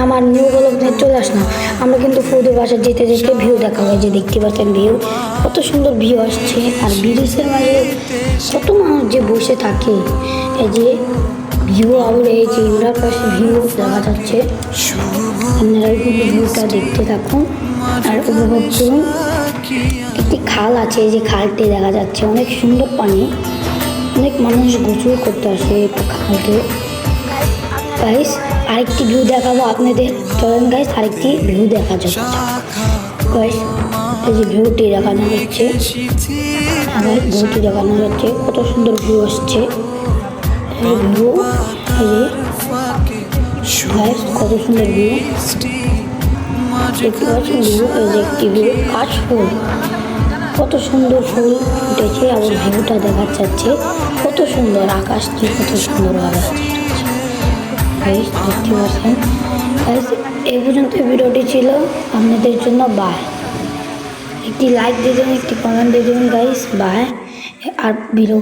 আমার নিউ ব্লগে চলে আসলাম। আমরা কিন্তু ফুদের বাসায় যেতে যেতে ভিউ দেখা হয়, যে দেখতে পাচ্ছেন ভিউ কত সুন্দর ভিউ আসছে। আর ব্রিজের মাঝে কত মানুষ যে বসে থাকে, এই যে ভিউ আবার এই যে ইউরার পাশে ভিউ দেখা যাচ্ছে। আপনারা কিন্তু ভিউটা দেখতে থাকুন আর উপভোগ করুন। একটি খাল আছে, এই যে খালটি দেখা যাচ্ছে, অনেক সুন্দর পানি, অনেক মানুষ গোসল করতে আসে একটু খালতে। গাইস আরেকটি ভিউ দেখাবো আপনাদের, চলেন গাইস আরেকটি ভিউ দেখা যাচ্ছে। গাইস এই যে ভিউটি দেখানো যাচ্ছে, ভিউটি দেখানো যাচ্ছে, কত সুন্দর ভিউ আসছে। এই ভিউ, এই যে গাইস কত সুন্দর ভিউ দেখতে পাচ্ছেন। ভিউ এই যে একটি ভিউ, কাশ ফুল, কত সুন্দর ফুল ফুটেছে। আবার ভিউটা দেখা যাচ্ছে কত সুন্দর, আকাশটি কত সুন্দর দেখতে পাচ্ছেন। এই পর্যন্ত ভিডিওটি ছিল আপনাদের জন্য। বাই, একটি লাইক দিয়ে দেবেন, একটি কমেন্ট দিয়ে দেবেন গাইস। By, R video